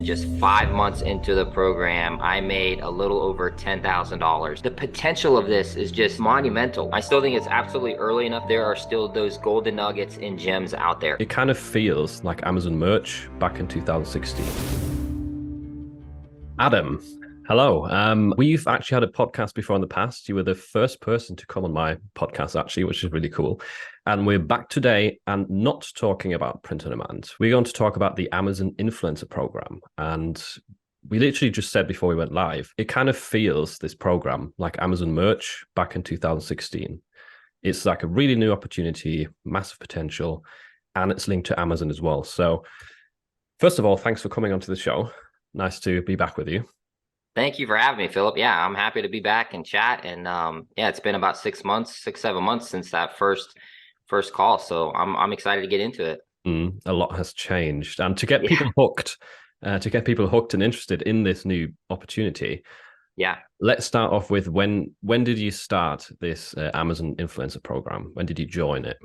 just 5 months into the program, I made a little over $10,000. The potential of this is just monumental. I still think it's absolutely early enough. There are still those golden nuggets and gems out there. It kind of feels like Amazon merch back in 2016. Adam, hello. We've actually had a podcast before in the past. You were the first person to come on my podcast, actually, which is really cool. And we're back today and not talking about print on demand. We're going to talk about the Amazon Influencer Program. And we literally just said before we went live, it kind of feels, this program, like Amazon merch back in 2016. It's like a really new opportunity, massive potential, and it's linked to Amazon as well. So first of all, thanks for coming onto the show. Nice to be back with you. Thank you for having me, Philip. Yeah, I'm happy to be back and chat. And yeah, it's been about 6 months, 7 months since that first call. So I'm excited to get into it. A lot has changed, and to get people hooked, and interested in this new opportunity. Yeah. Let's start off with when did you start this Amazon Influencer Program? When did you join it?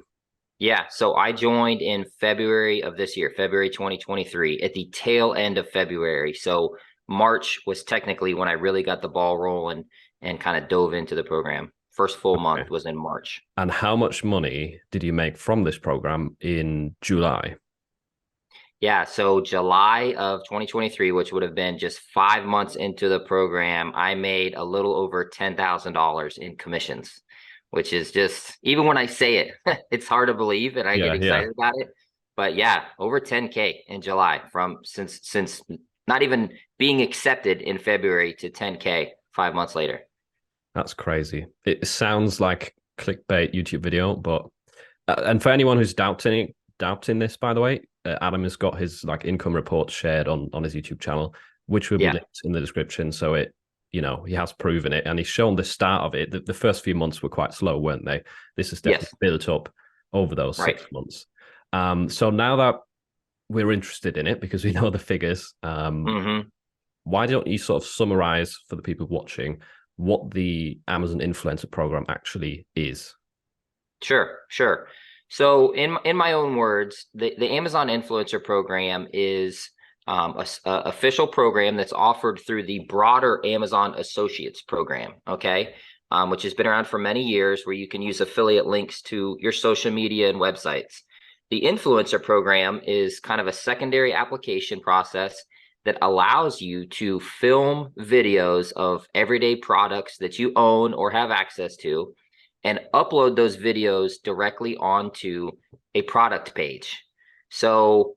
Yeah, so I joined in February of this year, February 2023, at the tail end of February. So March was technically when I really got the ball rolling and kind of dove into the program. First full month was in March. And how much money did you make from this program in July? Yeah, so July of 2023, which would have been just 5 months into the program, I made a little over $10,000 in commissions, which is just, even when I say it, it's hard to believe and I get excited about it. But yeah, over 10K in July from since not even being accepted in February to 10K 5 months later. That's crazy. It sounds like clickbait YouTube video, but and for anyone who's doubting this, by the way, Adam has got his like income report shared on his YouTube channel, which will be linked in the description. So it, he has proven it, and he's shown the start of it. The first few months were quite slow, weren't they? This has definitely built up over those 6 months. So now that we're interested in it because we know the figures, why don't you sort of summarize for the people watching what the Amazon Influencer Program actually is? Sure. So in my own words, the Amazon Influencer Program is a official program that's offered through the broader Amazon Associates program, okay, which has been around for many years, where you can use affiliate links to your social media and websites. The Influencer Program is kind of a secondary application process that allows you to film videos of everyday products that you own or have access to and upload those videos directly onto a product page. So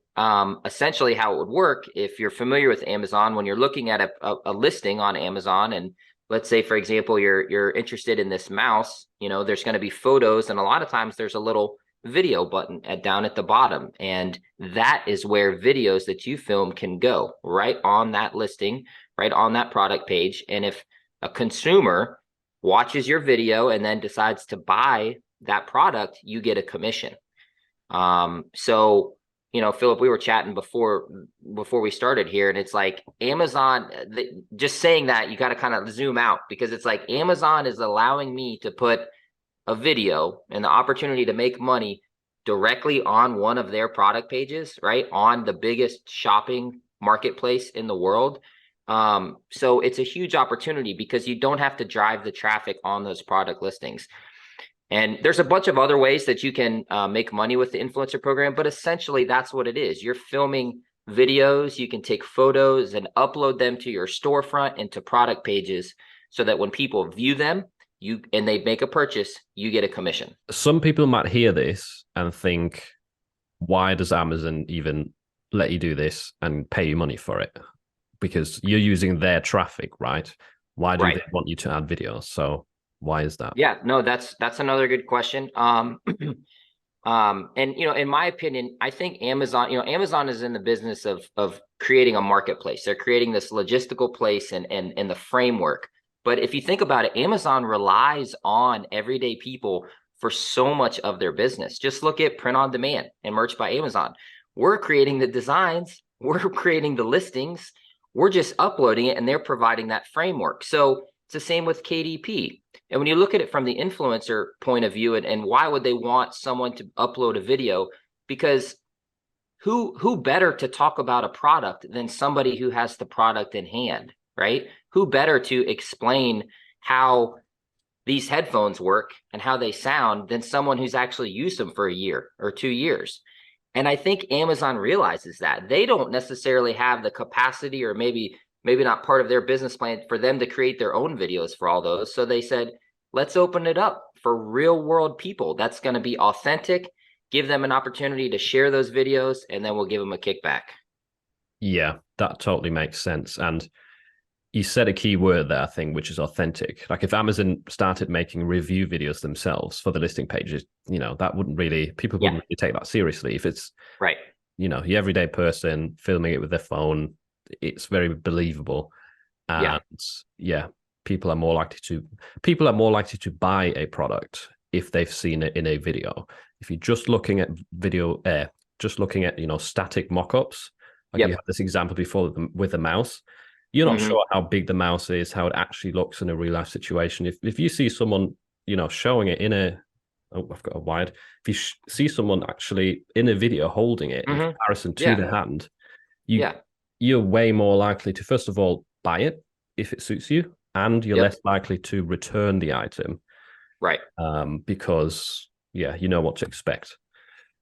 essentially how it would work, if you're familiar with Amazon, when you're looking at a listing on Amazon, and let's say, for example, you're interested in this mouse, there's going to be photos, and a lot of times there's a little video button down at the bottom, and that is where videos that you film can go right on that listing, right on that product page. And if a consumer watches your video and then decides to buy that product, you get a commission. So, Philip, we were chatting before we started here, and it's like Amazon, just saying that, you got to kind of zoom out, because it's like Amazon is allowing me to put a video and the opportunity to make money directly on one of their product pages, right on the biggest shopping marketplace in the world. So it's a huge opportunity because you don't have to drive the traffic on those product listings. And there's a bunch of other ways that you can make money with the influencer program, but essentially that's what it is. You're filming videos, you can take photos and upload them to your storefront and to product pages, so that when people view them, and they make a purchase, you get a commission. Some people might hear this and think, why does Amazon even let you do this and pay you money for it? Because you're using their traffic, right? Why do they want you to add videos? So why is that? Yeah, no, that's another good question. And in my opinion, I think Amazon is in the business of creating a marketplace. They're creating this logistical place and the framework. But if you think about it, Amazon relies on everyday people for so much of their business. Just look at print on demand and Merch by Amazon. We're creating the designs, we're creating the listings, we're just uploading it, and they're providing that framework. So it's the same with KDP. And when you look at it from the influencer point of view, and why would they want someone to upload a video? Because who better to talk about a product than somebody who has the product in hand, right? Who better to explain how these headphones work and how they sound than someone who's actually used them for a year or 2 years. And I think Amazon realizes that they don't necessarily have the capacity, or maybe not part of their business plan, for them to create their own videos for all those. So they said, let's open it up for real world people. That's going to be authentic, give them an opportunity to share those videos, and then we'll give them a kickback. Yeah, that totally makes sense. And you said a key word there, I think, which is authentic. Like if Amazon started making review videos themselves for the listing pages, that wouldn't really, people wouldn't really take that seriously. If it's, right, the everyday person filming it with their phone, it's very believable. And yeah, people are more likely to buy a product if they've seen it in a video. If you're just looking at static mock-ups, like you had this example before with the mouse, you're not sure how big the mouse is, how it actually looks in a real life situation. If you see someone, showing it in I've got a wide. If you see someone actually in a video holding it in comparison to the hand, you're way more likely to, first of all, buy it if it suits you, and you're less likely to return the item. Right. Because you know what to expect.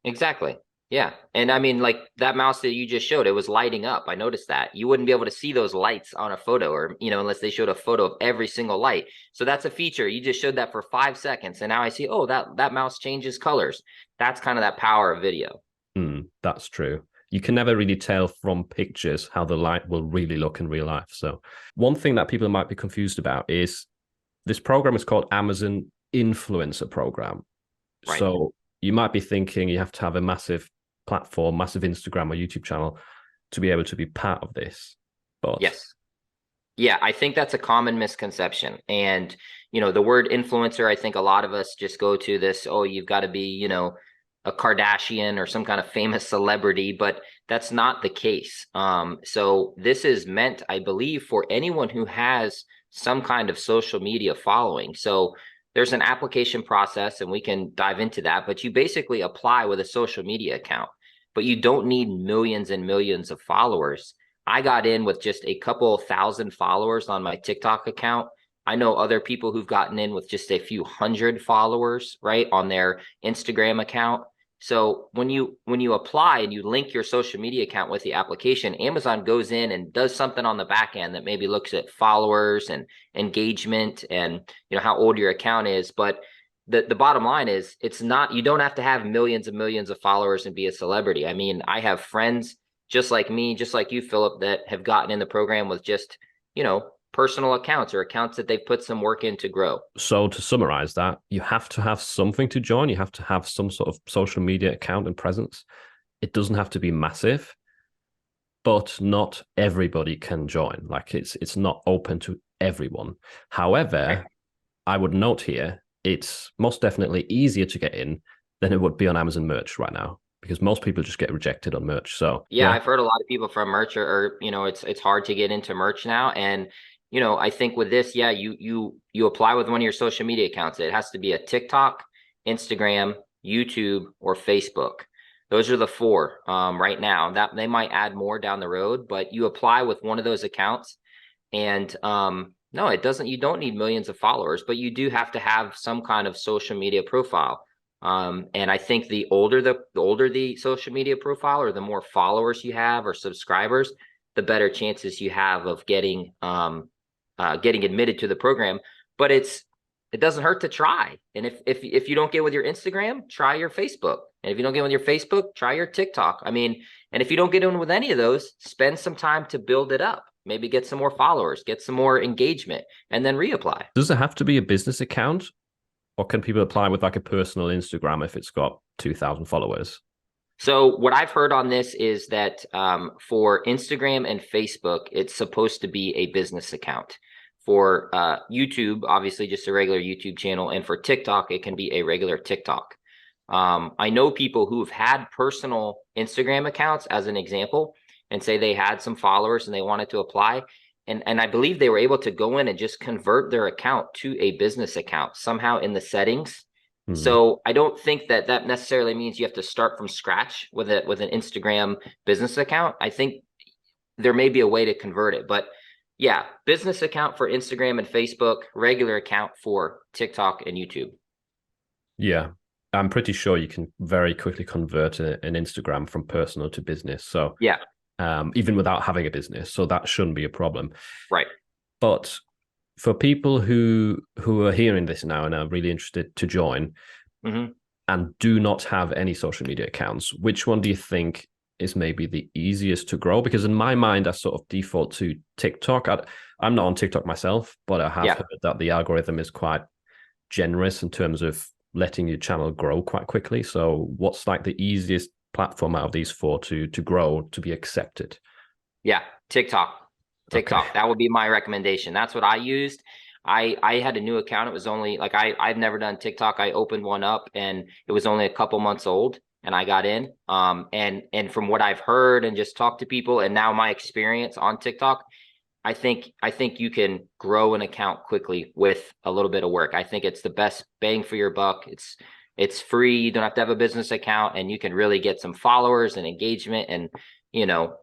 Exactly. Yeah. And I mean, like that mouse that you just showed, it was lighting up. I noticed that. You wouldn't be able to see those lights on a photo, or, unless they showed a photo of every single light. So that's a feature. You just showed that for 5 seconds. And now I see, oh, that mouse changes colors. That's kind of that power of video. That's true. You can never really tell from pictures how the light will really look in real life. So one thing that people might be confused about is this program is called Amazon Influencer Program. Right. So you might be thinking you have to have a massive platform, massive Instagram or YouTube channel to be able to be part of this. But yes. Yeah, I think that's a common misconception. And, the word influencer, I think a lot of us just go to this, oh, you've got to be, a Kardashian or some kind of famous celebrity, but that's not the case. So this is meant, I believe, for anyone who has some kind of social media following. So there's an application process, and we can dive into that, but you basically apply with a social media account, but you don't need millions and millions of followers. I got in with just a couple thousand followers on my TikTok account. I know other people who've gotten in with just a few hundred followers, right, on their Instagram account. So when you apply and you link your social media account with the application, Amazon goes in and does something on the back end that maybe looks at followers and engagement and how old your account is. But the bottom line is, it's not, you don't have to have millions and millions of followers and be a celebrity. I mean, I have friends just like me, just like you, Philip, that have gotten in the program with just, personal accounts or accounts that they've put some work in to grow. So to summarize that, you have to have something to join. You have to have some sort of social media account and presence. It doesn't have to be massive, but not everybody can join. Like it's not open to everyone. However, I would note here, it's most definitely easier to get in than it would be on Amazon Merch right now, because most people just get rejected on Merch. So yeah, I've heard a lot of people from Merch or it's hard to get into Merch now. And I think with this, you apply with one of your social media accounts. It has to be a TikTok, Instagram, YouTube, or Facebook. Those are the 4 right now. That they might add more down the road, but you apply with one of those accounts. And no, it doesn't. You don't need millions of followers, but you do have to have some kind of social media profile. And I think the older the social media profile, or the more followers you have or subscribers, the better chances you have of getting admitted to the program. But it doesn't hurt to try. And if you don't get with your Instagram, try your Facebook. And if you don't get with your Facebook, try your TikTok. I mean, and if you don't get in with any of those, spend some time to build it up. Maybe get some more followers, get some more engagement, and then reapply. Does it have to be a business account, or can people apply with like a personal Instagram if it's got 2,000 followers? So what I've heard on this is that for Instagram and Facebook, it's supposed to be a business account. For YouTube, obviously just a regular YouTube channel. And for TikTok, it can be a regular TikTok. I know people who've had personal Instagram accounts, as an example, and say they had some followers and they wanted to apply. And I believe they were able to go in and just convert their account to a business account somehow in the settings. Hmm. So I don't think that that necessarily means you have to start from scratch with an Instagram business account. I think there may be a way to convert it, but yeah, business account for Instagram and Facebook, regular account for TikTok and YouTube. Yeah, I'm pretty sure you can very quickly convert an Instagram from personal to business. So Yeah, even without having a business, so that shouldn't be a problem. right. But for people who are hearing this now and are really interested to join Hmm. and do not have any social media accounts, which one do you think is maybe the easiest to grow? Because in my mind, I sort of default to TikTok. I'm not on TikTok myself, but I have Yeah. heard that the algorithm is quite generous in terms of letting your channel grow quite quickly. So what's like the easiest platform out of these four to grow to be accepted? Yeah, TikTok. Okay. TikTok. That would be my recommendation. That's what I used. I had a new account. It was only like I've never done TikTok. I opened one up and it was only a couple months old and I got in. And from what I've heard and just talked to people and now my experience on TikTok, I think you can grow an account quickly with a little bit of work. I think it's the best bang for your buck. It's free. You don't have to have a business account and you can really get some followers and engagement and you know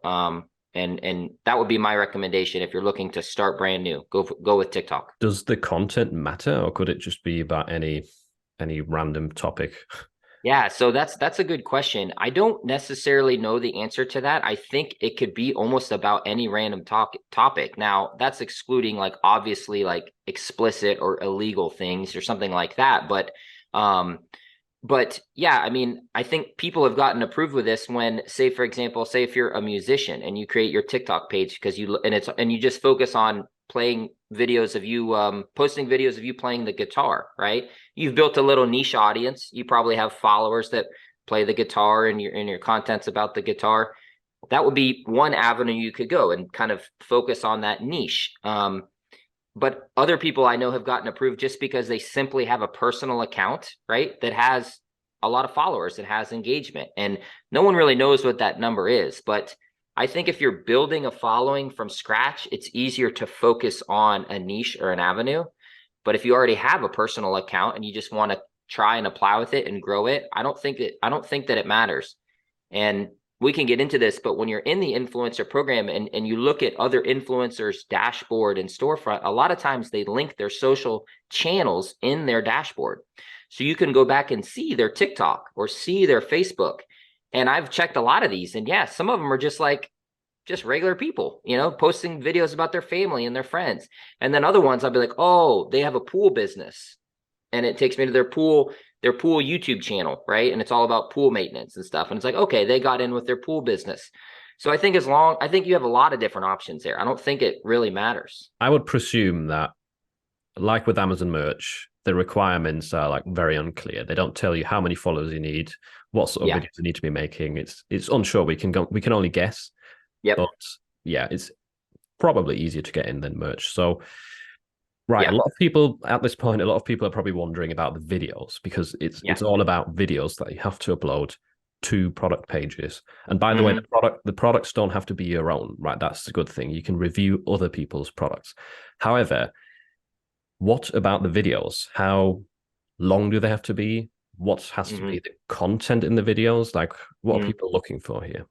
and that would be my recommendation if you're looking to start brand new. Go with TikTok. Does the content matter, or could it just be about any random topic? Yeah, so that's a good question. I don't necessarily know the answer to that. I think it could be almost about any random topic. Now, that's excluding like obviously like explicit or illegal things or something like that, um but yeah, I mean, I think people have gotten approved with this when, say, for example, say if you're a musician and you create your TikTok page because you just focus on playing videos of you posting videos of you playing the guitar, right? You've built a little niche audience. You probably have followers that play the guitar and your content's about the guitar. That would be one avenue you could go and kind of focus on that niche. But other people I know have gotten approved just because they simply have a personal account, right? That has a lot of followers, that has engagement. And no one really knows what that number is. But I think if you're building a following from scratch, it's easier to focus on a niche or an avenue. But if you already have a personal account and you just want to try and apply with it and grow it, I don't think that it matters. And we can get into this, but when you're in the influencer program and you look at other influencers' dashboard and storefront, a lot of times they link their social channels in their dashboard. So you can go back and see their TikTok or see their Facebook. And I've checked a lot of these, and yeah, some of them are just regular people, posting videos about their family and their friends. And then other ones I'll be like, oh, they have a pool business. And it takes me to their pool YouTube channel, right? And it's all about pool maintenance and stuff. And it's like, okay, they got in with their pool business. So I think you have a lot of different options there. I don't think it really matters. I would presume that, like with Amazon merch, the requirements are like very unclear. They don't tell you how many followers you need, what sort of Yeah. videos you need to be making. It's unsure. We can only guess, Yep. but yeah, it's probably easier to get in than merch. So right, a Yeah. lot of people at this point, a lot of people are probably wondering about the videos because it's Yeah. it's all about videos that you have to upload to product pages. And by the way, Hmm. the products don't have to be your own, right? That's a good thing. You can review other people's products. However, what about the videos? How long do they have to be? What has to Hmm. be the content in the videos? Like, what are Hmm. people looking for here?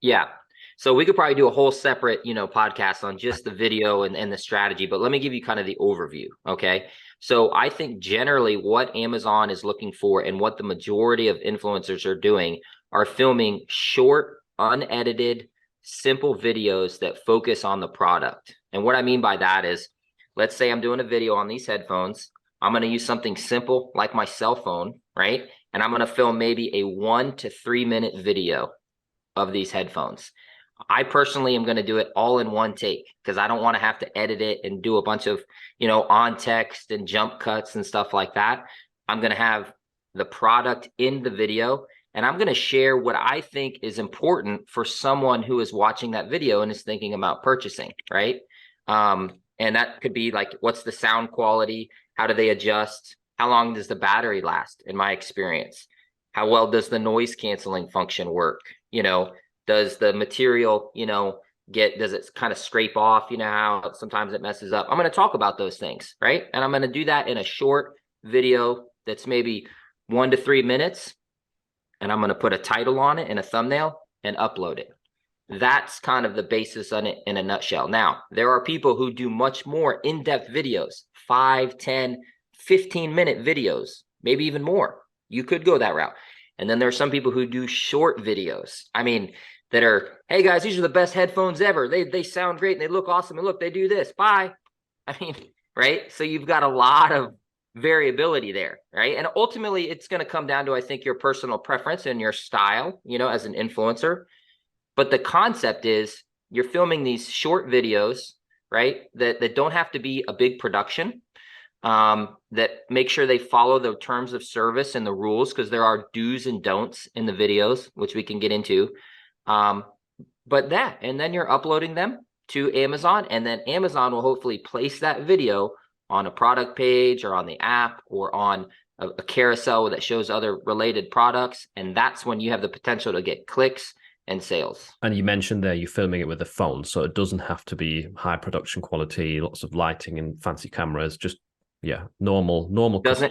Yeah. So we could probably do a whole separate, podcast on just the video and the strategy, but let me give you kind of the overview. Okay. So I think generally what Amazon is looking for and what the majority of influencers are doing are filming short, unedited, simple videos that focus on the product. And what I mean by that is, let's say I'm doing a video on these headphones. I'm going to use something simple like my cell phone, right? And I'm going to film maybe a 1 to 3 minute video of these headphones. I personally am going to do it all in one take because I don't want to have to edit it and do a bunch of, on text and jump cuts and stuff like that. I'm going to have the product in the video and I'm going to share what I think is important for someone who is watching that video and is thinking about purchasing, right? And that could be like, what's the sound quality? How do they adjust? How long does the battery last, in my experience? How well does the noise canceling function work? Does the material, does it kind of scrape off? How sometimes it messes up. I'm going to talk about those things, right? And I'm going to do that in a short video that's maybe 1 to 3 minutes, and I'm going to put a title on it and a thumbnail and upload it. That's kind of the basis on it in a nutshell. Now, there are people who do much more in-depth videos, 5, 10, 15-minute videos, maybe even more. You could go that route. And then there are some people who do short videos. I mean, that are, hey guys, these are the best headphones ever. They sound great and they look awesome. And look, they do this. Bye. I mean, right? So you've got a lot of variability there, right? And ultimately, it's going to come down to, I think, your personal preference and your style, as an influencer. But the concept is you're filming these short videos, right? That don't have to be a big production, that make sure they follow the terms of service and the rules, because there are do's and don'ts in the videos, which we can get into. And then you're uploading them to Amazon, and then Amazon will hopefully place that video on a product page or on the app or on a carousel that shows other related products. And that's when you have the potential to get clicks and sales. And you mentioned there you're filming it with a phone, so it doesn't have to be high production quality, lots of lighting and fancy cameras, just normal.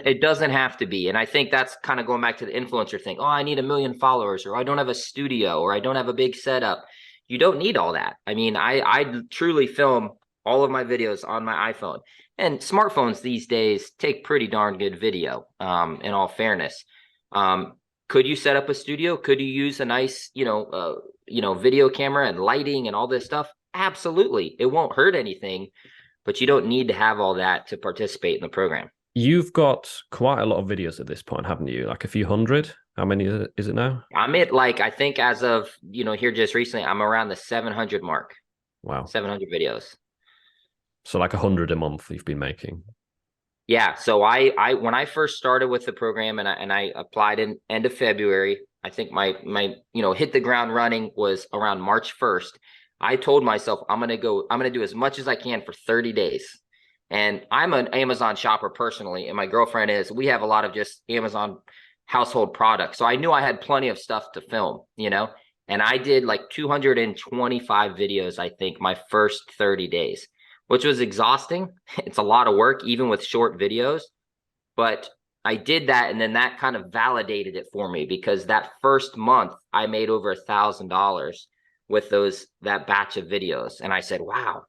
It doesn't have to be. And I think that's kind of going back to the influencer thing. Oh, I need 1 million followers, or I don't have a studio, or I don't have a big setup. You don't need all that. I mean, I truly film all of my videos on my iPhone, and smartphones these days take pretty darn good video, in all fairness. Could you set up a studio? Could you use a nice, video camera and lighting and all this stuff? Absolutely. It won't hurt anything, but you don't need to have all that to participate in the program. You've got quite a lot of videos at this point, haven't you? Like a few hundred? How many is it now? I'm at, I think as of, here just recently, I'm around the 700 mark. Wow. 700 videos. So like 100 a month you've been making. Yeah. So I when I first started with the program, and I applied in end of February, I think my hit the ground running was around March 1st. I told myself I'm going to do as much as I can for 30 days. And I'm an Amazon shopper personally, and my girlfriend is. We have a lot of just Amazon household products. So I knew I had plenty of stuff to film, and I did like 225 videos, I think, my first 30 days, which was exhausting. It's a lot of work, even with short videos. But I did that, and then that kind of validated it for me, because that first month I made over $1,000 with that batch of videos. And I said, wow,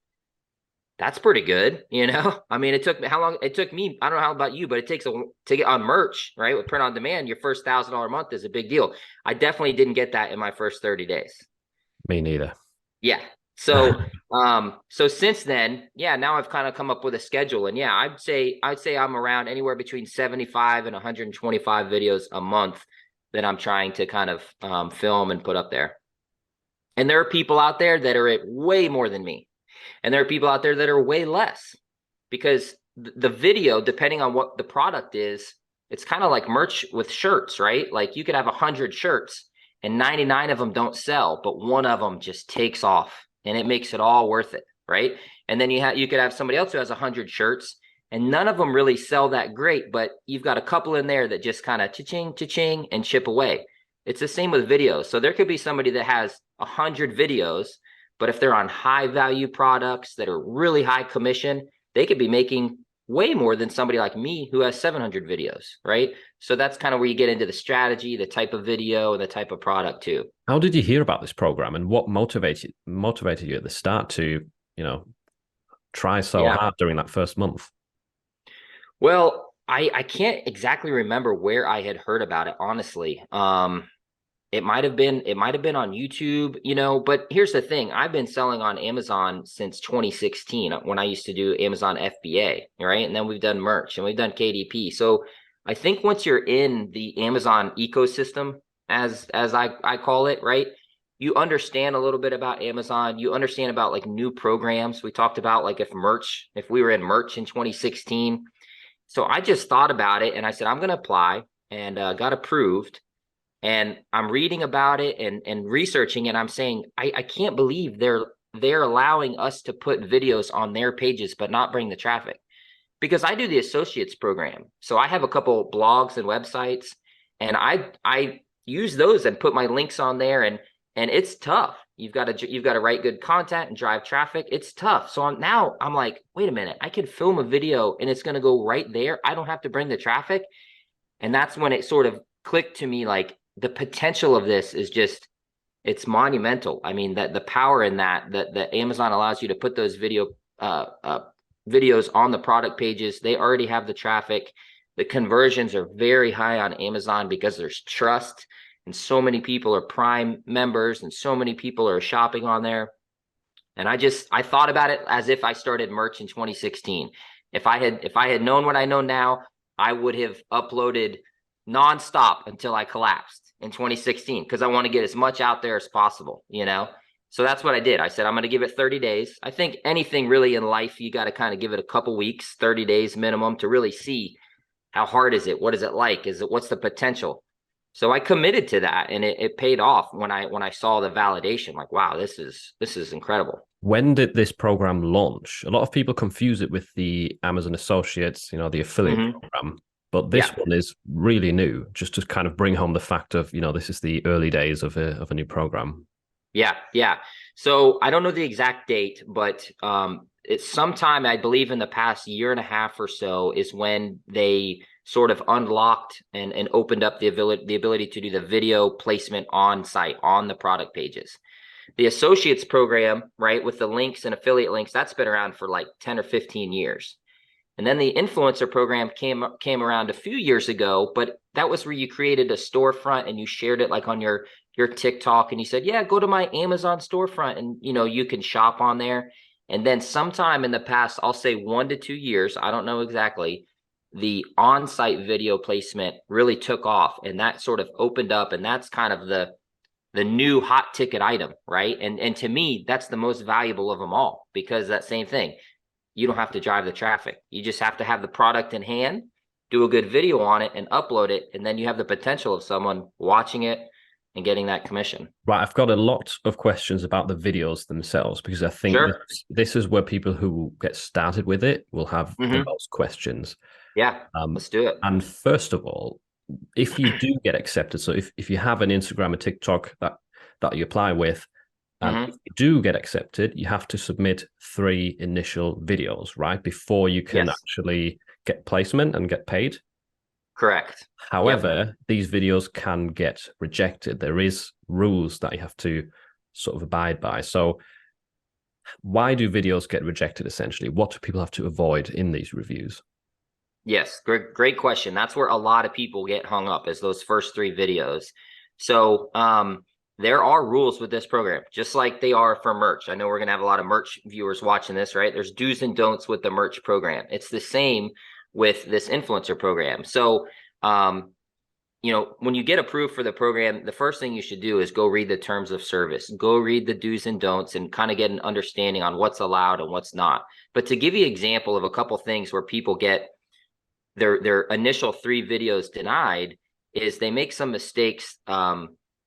that's pretty good. I mean, it took me how long? It took me, I don't know how about you, but it takes to get on merch, right? With print on demand, your first $1,000 a month is a big deal. I definitely didn't get that in my first 30 days. Me neither. Yeah. So, so since then, now I've kind of come up with a schedule, and I'd say I'm around anywhere between 75 and 125 videos a month that I'm trying to kind of film and put up there. And there are people out there that are at way more than me. And there are people out there that are way less, because the video, depending on what the product is, it's kind of like merch with shirts, right? Like you could have 100 shirts and 99 of them don't sell, but one of them just takes off, and it makes it all worth it, right? And then you could have somebody else who has 100 shirts and none of them really sell that great, but you've got a couple in there that just kind of cha-ching, cha-ching, and chip away. It's the same with videos. So there could be somebody that has 100 videos, but if they're on high value products that are really high commission, they could be making way more than somebody like me who has 700 videos, right? So that's kind of where you get into the strategy, the type of video, and the type of product too. How did you hear about this program, and what motivated you at the start to, try so hard during that first month? Well, I can't exactly remember where I had heard about it, honestly. It might have been on YouTube, but here's the thing. I've been selling on Amazon since 2016 when I used to do Amazon FBA, right? And then we've done merch and we've done KDP. So I think once you're in the Amazon ecosystem, as I call it, right? You understand a little bit about Amazon. You understand about like new programs. We talked about like if we were in merch in 2016. So I just thought about it and I said, I'm going to apply, and got approved. And I'm reading about it and researching, and I'm saying, I can't believe they're allowing us to put videos on their pages, but not bring the traffic. Because I do the associates program. So I have a couple blogs and websites, and I use those and put my links on there, and it's tough. You've got to write good content and drive traffic. It's tough. So I'm like, wait a minute, I could film a video and it's going to go right there. I don't have to bring the traffic. And that's when it sort of clicked to me, like the potential of this is just, it's monumental. I mean, that the power in that Amazon allows you to put those videos on the product pages. They already have the traffic. The conversions are very high on Amazon because there's trust, and so many people are Prime members, and so many people are shopping on there. And I thought about it as if I started merch in 2016. If I had known what I know now, I would have uploaded nonstop until I collapsed in 2016, because I want to get as much out there as possible, you know? So that's what I did. I said, I'm going to give it 30 days. I think anything really in life, you got to kind of give it a couple weeks, 30 days minimum, to really see how hard is it? What is it like? What's the potential? So I committed to that, and it paid off when I saw the validation. Like, wow, this is incredible. When did this program launch? A lot of people confuse it with the Amazon Associates, the affiliate program. But this one is really new, just to kind of bring home the fact of, this is the early days of a new program. Yeah. So I don't know the exact date, but it's sometime, I believe, in the past year and a half or so is when they sort of unlocked and opened up the ability to do the video placement on site, on the product pages. The associates program, right, with the links and affiliate links, that's been around for like 10 or 15 years. And then the influencer program came around a few years ago, but that was where you created a storefront and you shared it like on your TikTok, and you said, yeah, go to my Amazon storefront and you can shop on there. And then sometime in the past, I'll say 1 to 2 years, I don't know exactly, the on-site video placement really took off, and that sort of opened up, and that's kind of the new hot ticket item, right? And to me, that's the most valuable of them all, because that same thing, you don't have to drive the traffic. You just have to have the product in hand, do a good video on it, and upload it, and then you have the potential of someone watching it and getting that commission. Right, I've got a lot of questions about the videos themselves, because I think this is where people who get started with it will have the most questions. Yeah, let's do it. And first of all, if you do get accepted, so if you have an Instagram or TikTok that you apply with, and if you do get accepted, you have to submit 3 initial videos, right, before you can actually get placement and get paid. Correct. However, these videos can get rejected. There is rules that you have to sort of abide by. So why do videos get rejected, essentially? What do people have to avoid in these reviews? Yes, great question. That's where a lot of people get hung up, is those first 3 videos. So there are rules with this program, just like they are for merch. I know we're going to have a lot of merch viewers watching this, right? There's do's and don'ts with the merch program. It's the same with this influencer program. So, when you get approved for the program, the first thing you should do is go read the terms of service, go read the do's and don'ts, and kind of get an understanding on what's allowed and what's not. But to give you an example of a couple things where people get their initial 3 videos denied, is they make some mistakes,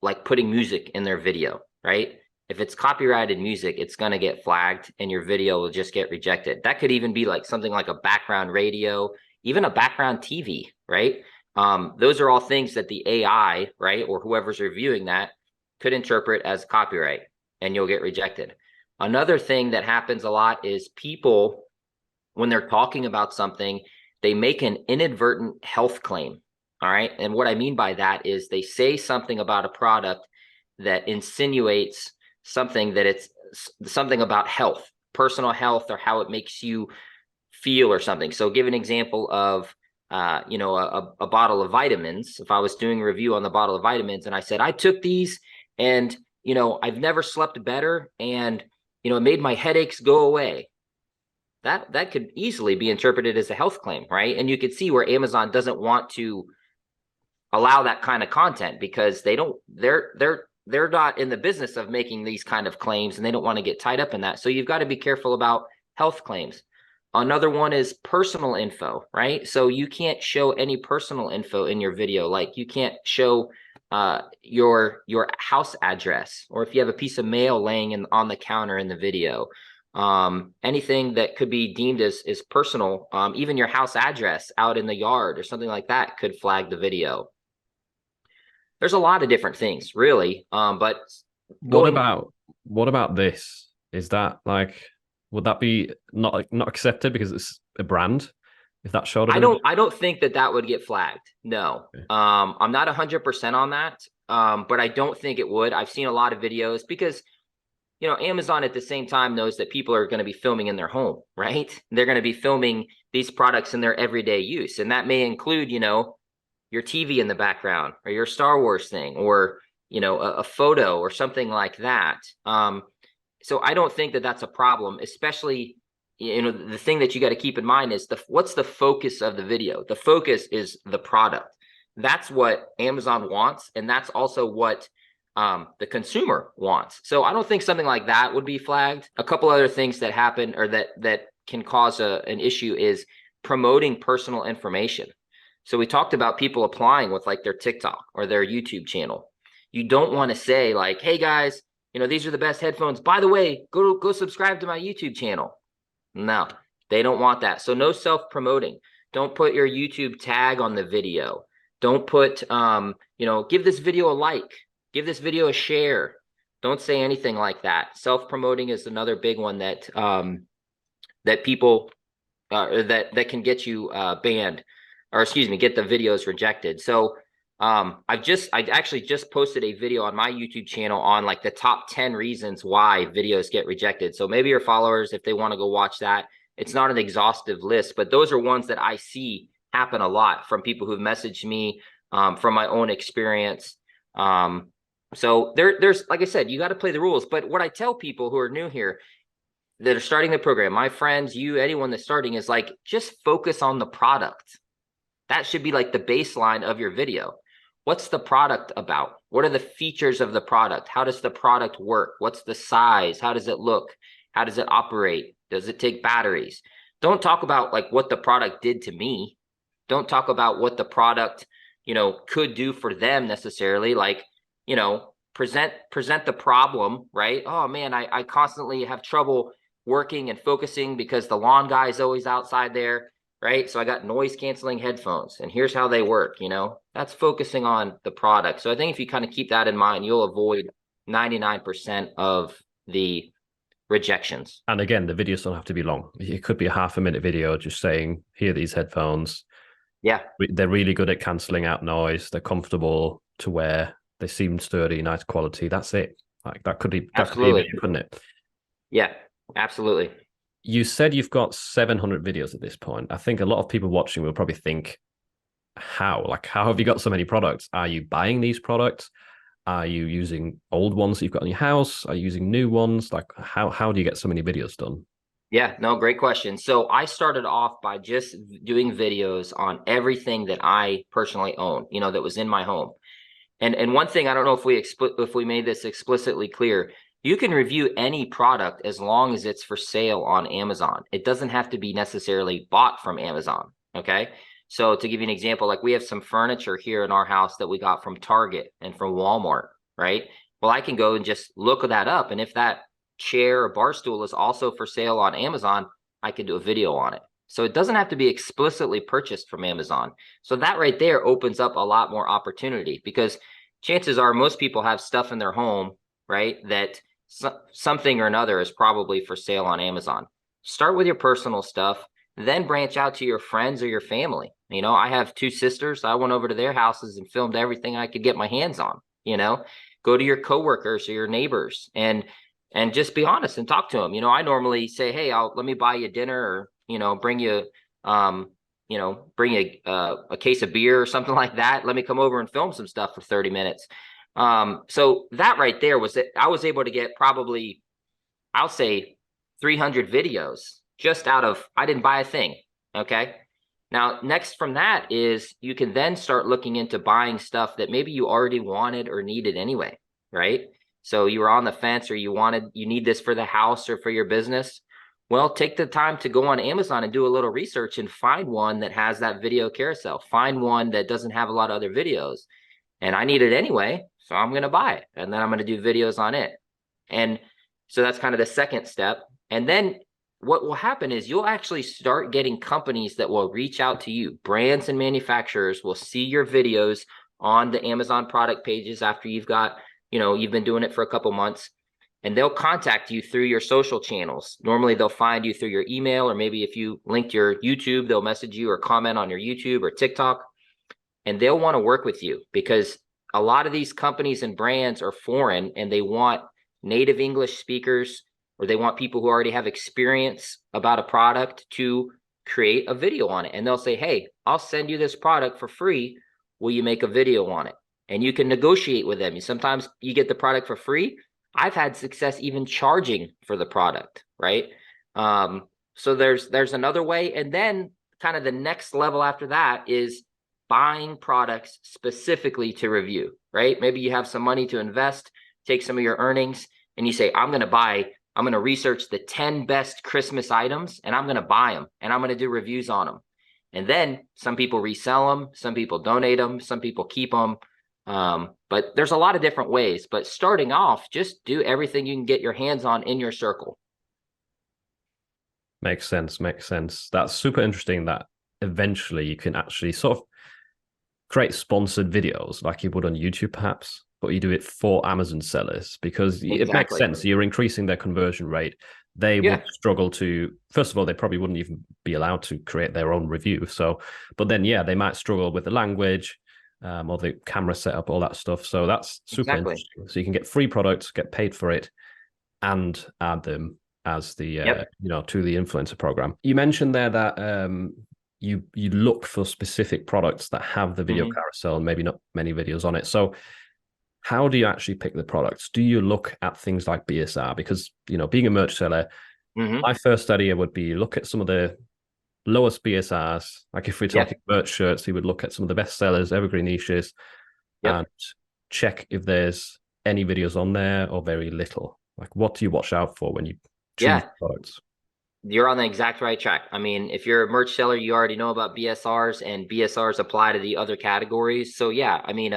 like putting music in their video, right? If it's copyrighted music, it's going to get flagged and your video will just get rejected. That could even be like something like a background radio, even a background TV, right? Those are all things that the AI, right, or whoever's reviewing that could interpret as copyright, and you'll get rejected. Another thing that happens a lot is people, when they're talking about something, they make an inadvertent health claim. All right. And what I mean by that is they say something about a product that insinuates something, that it's something about health, personal health, or how it makes you feel or something. So give an example of, a bottle of vitamins. If I was doing a review on the bottle of vitamins and I said, I took these and, I've never slept better, and, it made my headaches go away. That could easily be interpreted as a health claim, right? And you could see where Amazon doesn't want to allow that kind of content, because they're not in the business of making these kind of claims, and they don't want to get tied up in that. So you've got to be careful about health claims. Another one is personal info, right? So you can't show any personal info in your video. Like you can't show your house address, or if you have a piece of mail laying on the counter in the video. Anything that could be deemed as personal, even your house address out in the yard or something like that, could flag the video. There's a lot of different things, really. But what about this? Is that like, would that be not accepted because it's a brand? if that showed up in the video? I don't think that that would get flagged. No. Okay. I'm not 100% on that. But I don't think it would. I've seen a lot of videos because, you know, Amazon at the same time knows that people are going to be filming in their home, right? They're going to be filming these products in their everyday use. And that may include, you know, your TV in the background or your Star Wars thing or, you know, a photo or something like that. So I don't think that that's a problem, especially, you know, the thing that you got to keep in mind is what's the focus of the video? The focus is the product. That's what Amazon wants. And that's also what the consumer wants. So I don't think something like that would be flagged. A couple other things that happen or that can cause an issue is promoting personal information. So we talked about people applying with like their TikTok or their YouTube channel. You don't want to say like, hey guys, you know, these are the best headphones. By the way, go subscribe to my YouTube channel. No, they don't want that. So no self-promoting. Don't put your YouTube tag on the video. Don't put, you know, give this video a like, give this video a share. Don't say anything like that. Self-promoting is another big one that that people that can get you banned, or excuse me, get the videos rejected. So I actually just posted a video on my YouTube channel on like the top 10 reasons why videos get rejected. So maybe your followers, if they want to go watch that, it's not an exhaustive list, but those are ones that I see happen a lot from people who've messaged me, from my own experience. So there's, like I said, you got to play the rules. But what I tell people who are new here that are starting the program, my friends, you, anyone that's starting, is like, just focus on the product. That should be like the baseline of your video. What's the product about? What are the features of the product? How does the product work? What's the size? How does it look? How does it operate? Does it take batteries? Don't talk about like what the product did to me. Don't talk about what the product, you know, could do for them necessarily. Like, you know, present the problem, right? Oh man, I constantly have trouble working and focusing because the lawn guy is always outside there, right? So I got noise canceling headphones and here's how they work, you know. That's focusing on the product. So I think if you kind of keep that in mind, you'll avoid 99% of the rejections. And again, the videos don't have to be long. It could be a half a minute video just saying, here are these headphones. Yeah. They're really good at cancelling out noise. They're comfortable to wear. They seem sturdy, nice quality. That's it. Like that could be a video, couldn't it? Yeah, absolutely. You said you've got 700 videos at this point. I think a lot of people watching will probably think, how? Like, how have you got so many products? Are you buying these products? Are you using old ones that you've got in your house? Are you using new ones? Like, how do you get so many videos done? Yeah, no, great question. So I started off by just doing videos on everything that I personally own, you know, that was in my home. And one thing, I don't know if we made this explicitly clear, you can review any product as long as it's for sale on Amazon. It doesn't have to be necessarily bought from Amazon. Okay. So to give you an example, like we have some furniture here in our house that we got from Target and from Walmart, right? Well, I can go and just look that up. And if that chair or bar stool is also for sale on Amazon, I can do a video on it. So it doesn't have to be explicitly purchased from Amazon. So that right there opens up a lot more opportunity because chances are most people have stuff in their home, right, that something or another is probably for sale on Amazon. Start with your personal stuff, then branch out to your friends or your family. You know, I have two sisters. I went over to their houses and filmed everything I could get my hands on. You know, go to your coworkers or your neighbors and just be honest and talk to them. You know, I normally say, hey, let me buy you dinner, or, you know, bring you a case of beer or something like that. Let me come over and film some stuff for 30 minutes. So that right there was it. I was able to get probably, I'll say 300 videos just out of, I didn't buy a thing. Okay. Now, next from that is you can then start looking into buying stuff that maybe you already wanted or needed anyway, right? So you were on the fence or you need this for the house or for your business. Well, take the time to go on Amazon and do a little research and find one that has that video carousel. Find one that doesn't have a lot of other videos. And I need it anyway, so I'm going to buy it. And then I'm going to do videos on it. And so that's kind of the second step. And then what will happen is you'll actually start getting companies that will reach out to you. Brands and manufacturers will see your videos on the Amazon product pages after you've got, you know, you've been doing it for a couple months. and they'll contact you through your social channels. Normally they'll find you through your email, or maybe if you linked your YouTube, they'll message you or comment on your YouTube or TikTok, and they'll want to work with you because a lot of these companies and brands are foreign and they want native English speakers, or they want people who already have experience about a product to create a video on it. And they'll say, hey, I'll send you this product for free. Will you make a video on it? And you can negotiate with them. Sometimes you get the product for free. I've had success even charging for the product, right? So there's another way. And then kind of the next level after that is buying products specifically to review, right? Maybe you have some money to invest, take some of your earnings, and you say, I'm going to research the 10 best Christmas items, and I'm going to buy them, and I'm going to do reviews on them. And then some people resell them, some people donate them, some people keep them. But there's a lot of different ways. But starting off, just do everything you can get your hands on in your circle. Makes sense. Makes sense. That's super interesting that eventually you can actually sort of create sponsored videos like you would on YouTube, perhaps, but you do it for Amazon sellers because it makes sense. You're increasing their conversion rate. They would struggle to, first of all, they probably wouldn't even be allowed to create their own review. So, but then, yeah, they might struggle with the language or the camera setup, all that stuff. So that's super interesting. So you can get free products, get paid for it, and add them as the, to the influencer program. You mentioned there that you look for specific products that have the video carousel and maybe not many videos on it. So how do you actually pick the products? Do you look at things like BSR? Because, being a merch seller, my first idea would be look at some of the lowest BSRs. Like if we're talking merch shirts, you would look at some of the best sellers, evergreen niches, and check if there's any videos on there or very little. Like what do you watch out for when you choose products? You're on the exact right track. I mean, if you're a merch seller, you already know about BSRs, and BSRs apply to the other categories. So yeah, I mean,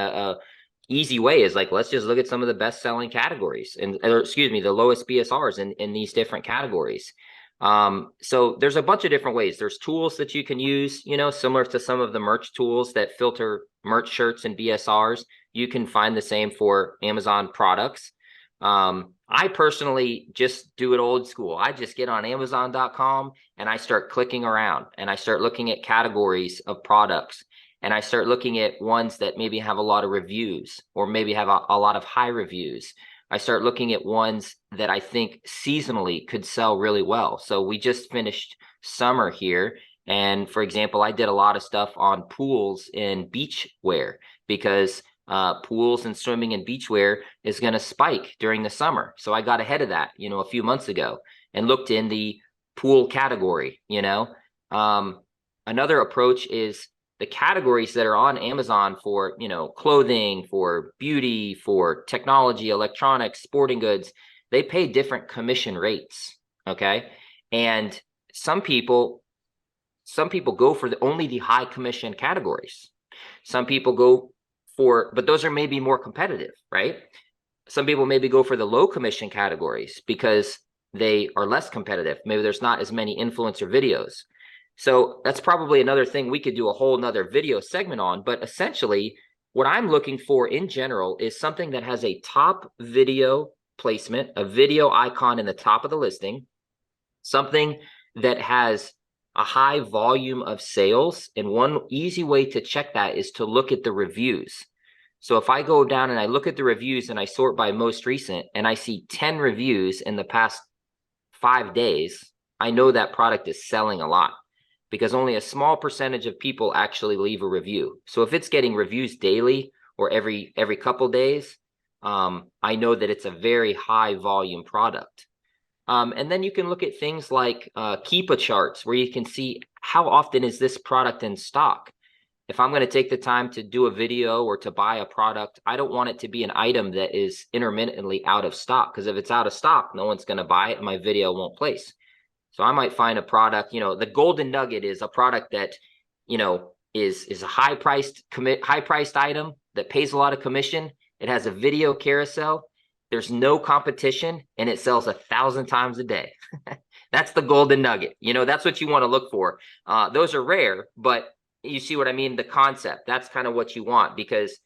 easy way is like, let's just look at some of the best selling categories and the lowest BSRs in these different categories. So there's a bunch of different ways. There's tools that you can use, similar to some of the merch tools that filter merch shirts and BSRs. You can find the same for Amazon products. I personally just do it old school. I just get on Amazon.com and I start clicking around and I start looking at categories of products. And I start looking at ones that maybe have a lot of reviews or maybe have a lot of high reviews. I start looking at ones that I think seasonally could sell really well. So we just finished summer here. And for example, I did a lot of stuff on pools and beach wear because pools and swimming and beach wear is going to spike during the summer. So I got ahead of that, a few months ago and looked in the pool category, Another approach is the categories that are on Amazon for, clothing, for beauty, for technology, electronics, sporting goods, they pay different commission rates. Okay. And some people go for only the high commission categories. Some people go but those are maybe more competitive, right? Some people maybe go for the low commission categories because they are less competitive. Maybe there's not as many influencer videos. So that's probably another thing we could do a whole nother video segment on. But essentially, what I'm looking for in general is something that has a top video placement, a video icon in the top of the listing, something that has a high volume of sales. And one easy way to check that is to look at the reviews. So if I go down and I look at the reviews and I sort by most recent and I see 10 reviews in the past 5 days, I know that product is selling a lot because only a small percentage of people actually leave a review. So if it's getting reviews daily or every couple days, I know that it's a very high volume product. And then you can look at things like Keepa charts where you can see how often is this product in stock. If I'm going to take the time to do a video or to buy a product, I don't want it to be an item that is intermittently out of stock, because if it's out of stock, no one's going to buy it and my video won't place. So I might find a product, the golden nugget is a product that, is a high priced item that pays a lot of commission. It has a video carousel. There's no competition and it sells 1,000 times a day. That's the golden nugget. That's what you want to look for. Those are rare, but you see what I mean? The concept, that's kind of what you want, because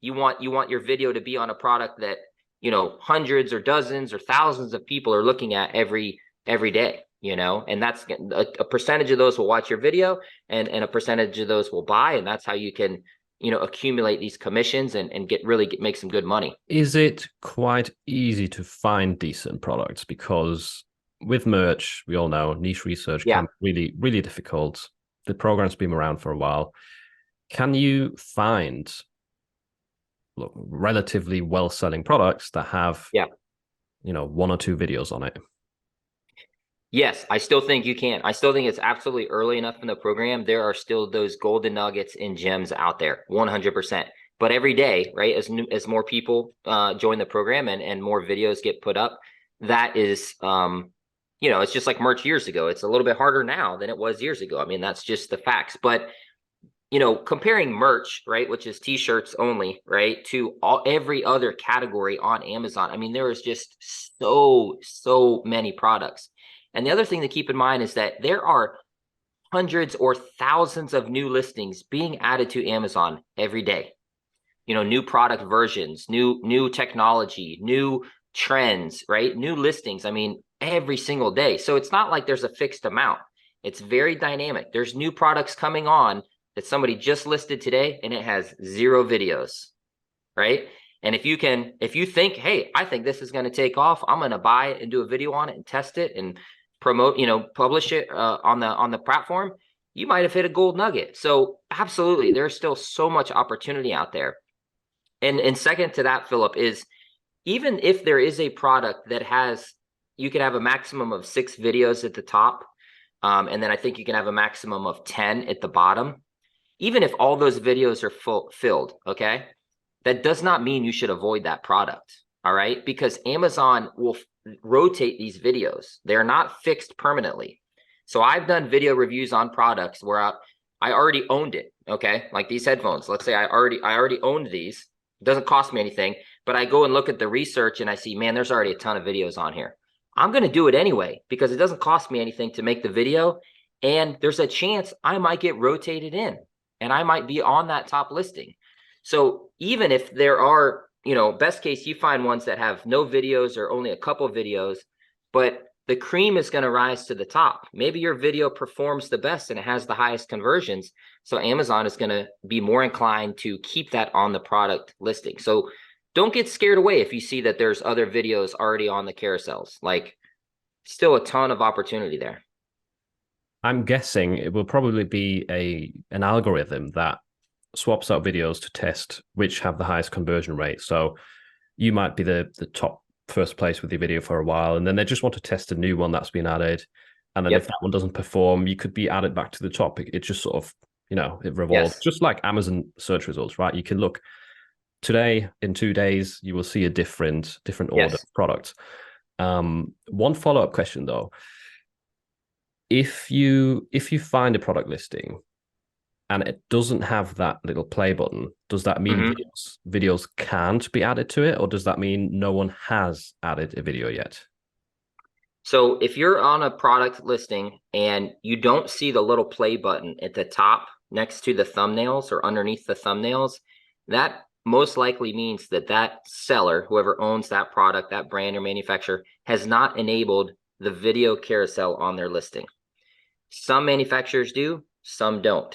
you want your video to be on a product that hundreds or dozens or thousands of people are looking at every day, and that's a percentage of those will watch your video, and a percentage of those will buy, and that's how you can accumulate these commissions and make some good money. Is it quite easy to find decent products? Because with merch, we all know niche research can be really, really difficult. The program's been around for a while. Can you find relatively well-selling products that have, 1 or 2 videos on it? Yes, I still think you can. I still think it's absolutely early enough in the program. There are still those golden nuggets and gems out there, 100%. But every day, right, as more people join the program and more videos get put up, that is, it's just like merch years ago. It's a little bit harder now than it was years ago. I mean, that's just the facts. But comparing merch, right, which is t-shirts only, right, to every other category on Amazon, I mean, there is just so many products. And the other thing to keep in mind is that there are hundreds or thousands of new listings being added to Amazon every day. New product versions, new technology, new trends, right? New listings. I mean, every single day. So it's not like there's a fixed amount. It's very dynamic. There's new products coming on that somebody just listed today, and it has 0 videos, right? And if you think, hey, I think this is going to take off, I'm going to buy it and do a video on it and test it and promote, publish it on the platform, you might have hit a gold nugget. So absolutely, there's still so much opportunity out there. And second to that, Philip, is even if there is a product that you can have a maximum of 6 videos at the top, and then I think you can have a maximum of 10 at the bottom. Even if all those videos are filled, okay, that does not mean you should avoid that product, all right? Because Amazon will rotate these videos. They're not fixed permanently. So I've done video reviews on products where I already owned it, okay? Like these headphones. Let's say I already owned these. It doesn't cost me anything, but I go and look at the research and I see, man, there's already a ton of videos on here. I'm going to do it anyway because it doesn't cost me anything to make the video, and there's a chance I might get rotated in and I might be on that top listing. So even if there are, best case, you find ones that have no videos or only a couple videos, but the cream is going to rise to the top. Maybe your video performs the best and it has the highest conversions. So Amazon is going to be more inclined to keep that on the product listing. So don't get scared away if you see that there's other videos already on the carousels. Like, still a ton of opportunity there. I'm guessing it will probably be an algorithm that swaps out videos to test which have the highest conversion rate. So you might be the top first place with your video for a while, and then they just want to test a new one that's been added. And then if that one doesn't perform, you could be added back to the top. It just sort of, it revolves. Just like Amazon search results, right? You can look today, in 2 days, you will see a different order of products. One follow-up question though. If you find a product listing and it doesn't have that little play button, does that mean videos can't be added to it, or does that mean no one has added a video yet? So if you're on a product listing and you don't see the little play button at the top next to the thumbnails or underneath the thumbnails, that most likely means that seller, whoever owns that product, that brand or manufacturer, has not enabled the video carousel on their listing. Some manufacturers do, some don't.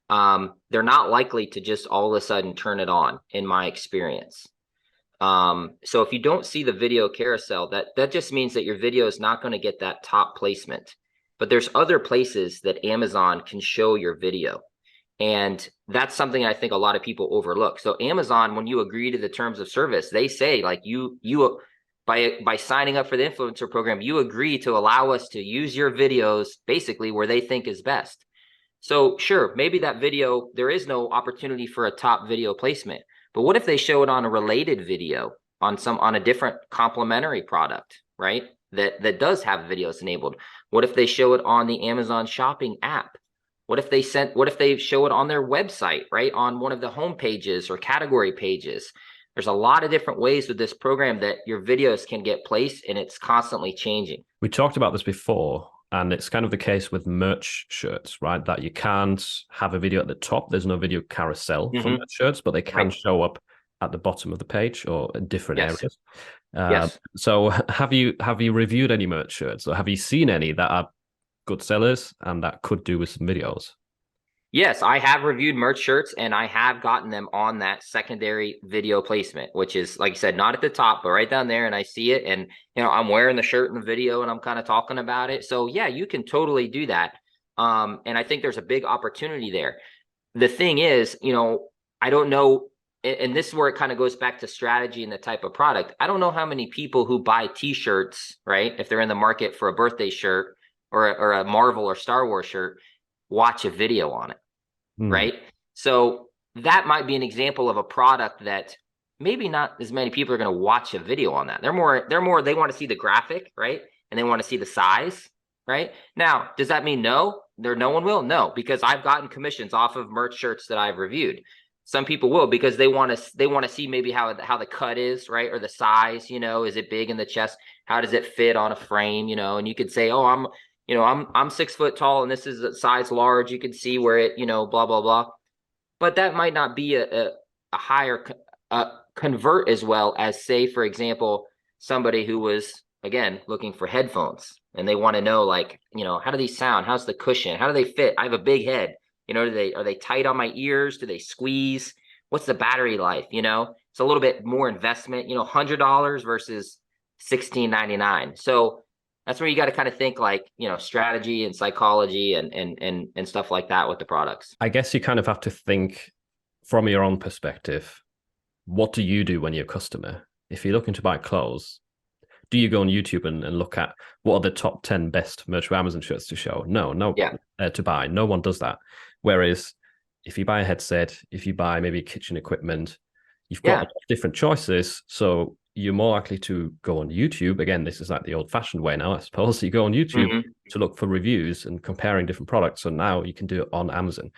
They're not likely to just all of a sudden turn it on, in my experience. So if you don't see the video carousel, that just means that your video is not going to get that top placement. But there's other places that Amazon can show your video. And that's something I think a lot of people overlook. So Amazon, when you agree to the terms of service, they say like you by signing up for the influencer program, you agree to allow us to use your videos basically where they think is best. So sure, maybe that video, there is no opportunity for a top video placement, but what if they show it on a related video on a different complementary product, right? That does have videos enabled. What if they show it on the Amazon shopping app? What if they show it on their website, right? On one of the home pages or category pages. There's a lot of different ways with this program that your videos can get placed, and it's constantly changing. We talked about this before, and it's kind of the case with merch shirts, right? That you can't have a video at the top. There's no video carousel for merch shirts, but they can show up at the bottom of the page or in different Yes. areas. Yes. So have you reviewed any merch shirts, or have you seen any that are good sellers and that could do with some videos? Yes, I have reviewed merch shirts and I have gotten them on that secondary video placement, which is, like I said, not at the top, but right down there. And I see it. And, I'm wearing the shirt in the video and I'm kind of talking about it. So, yeah, you can totally do that. And I think there's a big opportunity there. The thing is, I don't know. And this is where it kind of goes back to strategy and the type of product. I don't know how many people who buy t-shirts, right? If they're in the market for a birthday shirt or a Marvel or Star Wars shirt, watch a video on it, Hmm. right? So that might be an example of a product that maybe not as many people are going to watch a video on that. They want to see the graphic, right? And they want to see the size, right? Now, does that mean no one will? No, because I've gotten commissions off of merch shirts that I've reviewed. Some people will because they want to see maybe how the cut is, right? Or the size, is it big in the chest? How does it fit on a frame, and you could say, "Oh, I'm 6 foot tall and this is a size large." You can see where it, blah, blah, blah. But that might not be a higher convert as well as, say, for example, somebody who was, again, looking for headphones and they want to know, like, how do these sound? How's the cushion? How do they fit? I have a big head. Are they tight on my ears? Do they squeeze? What's the battery life? It's a little bit more investment, $100 versus 16.99. So that's where you got to kind of think like, strategy and psychology and stuff like that with the products. I guess you kind of have to think from your own perspective. What do you do when you're a customer? If you're looking to buy clothes, do you go on YouTube and look at what are the top 10 best Merch Amazon shirts to show? No, Yeah. to buy. No one does that. Whereas if you buy a headset, if you buy maybe kitchen equipment, you've got Yeah. different choices. So you're more likely to go on YouTube. Again, this is like the old fashioned way now, I suppose. So you go on YouTube Mm-hmm. to look for reviews and comparing different products. So now you can do it on Amazon.